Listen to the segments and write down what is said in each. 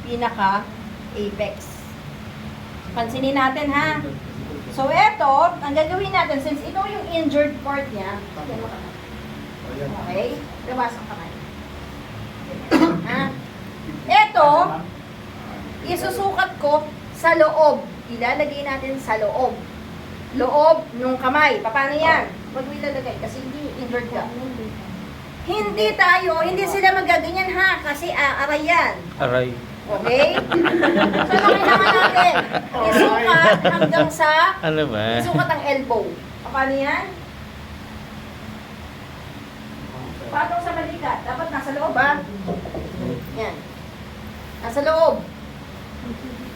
pinaka-apex. Pansinin natin ha. So eto, ang gagawin natin, since ito yung injured part niya, okay, labas ang kamay. Ha? Eto, isusukat ko sa loob. Ilalagay natin sa loob. Loob nung kamay. Paano yan? Huwag mo ilalagay kasi hindi injured ka. Hindi sila magaganyan ha, kasi aaray yan. Aray. Okay? So, ano kailangan natin? Isukat hanggang sa, Ano ba? isukat ang elbow. Paano yan? Patong sa balikat. Dapat nasa loob ha? Yan. Nasa loob.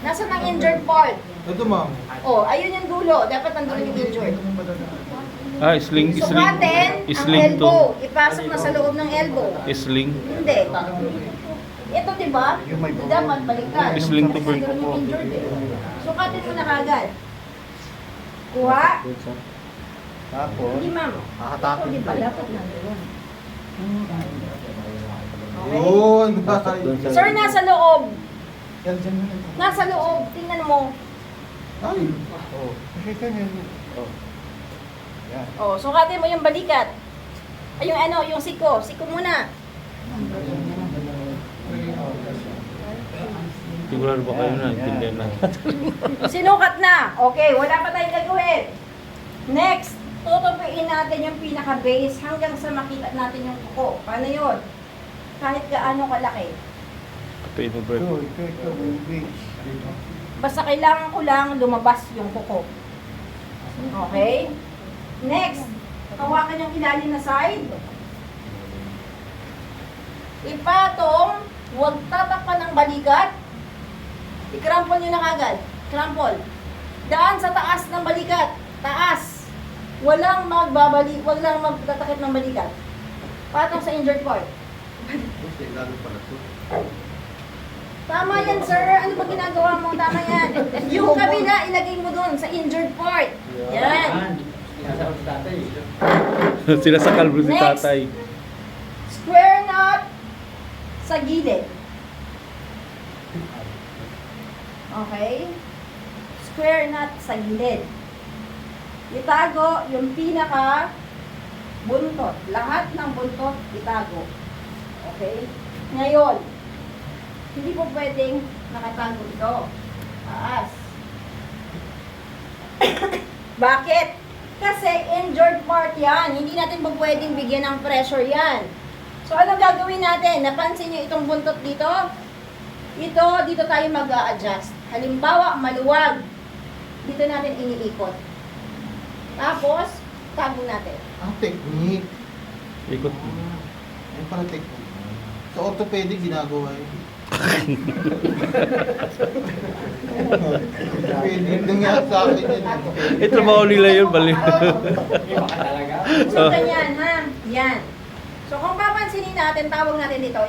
Nasa ng injured part. Ito, ma'am. Oh, ayun yung dulo. Dapat ang dulo yung injured. Ah, sling. Sukatin ang Sling to. elbow. Ipasok na sa loob ng elbow. Sling. Hindi. Ito, di ba? Dapat baliktad. Sling to Kasi bird. ang dulo yung injured eh. Sukatin mo na kagad. Kuha. Tapos, Hindi, ma'am. hahatakin. Ito, di ba? Dapat nandoon. Okay. Yun. Sir, nasa loob. Yan, dyan mo na. Nasa loob. Tingnan mo. Ay. Oh. Nakita niyo. Oh. Yan. Oh, sukatin mo yung balikat. Ay, yung ano, yung siko. Siko muna. Sigurado ba kayo na? Intindihan na. Sinukat na. Okay, wala pa tayong gagawin. Next, tutupiin natin yung pinaka-base hanggang sa makita natin yung kuko. Paano yun? Kahit gaano kalaki. Paper bird. Ito. Wait. Basta kailangan ko lang lumabas yung kuko. Okay? Next, hawakan yung ilalim na side. Ipatong, huwag tatakpan ng balikat. I-crumple nyo na kagad. Crumple. Daan sa taas ng balikat. Taas. Walang magtatakip ng balikat. Patong sa injured part. Tama yan, sir. Ano ba ginagawa mo? Tama yan. Yung kabila, ilagay mo doon sa injured part. Yan. Sinasakal mo si Next. tatay. Square knot sa gilid. Okay? Square knot sa gilid. Itago yung pinaka buntot. Lahat ng buntot itago. Okay? Ngayon, hindi po pwedeng nakatago ito. Taas. Bakit? Kasi injured part yan. Hindi natin po pwedeng bigyan ng pressure yan. So, anong gagawin natin? Napansin nyo itong buntot dito? Dito tayo mag-a-adjust. Halimbawa, maluwag. Dito natin iniikot. Tapos, tago natin. Ang technique. Ikot. Ay, para technique. Sa orthopedic, ginagawa yun. Orthopedic, nangyari sa akin yun. Ito trabaho nila yun, bali. So, ganyan, ha? Yan. So, kung papansinin natin, tawag natin dito,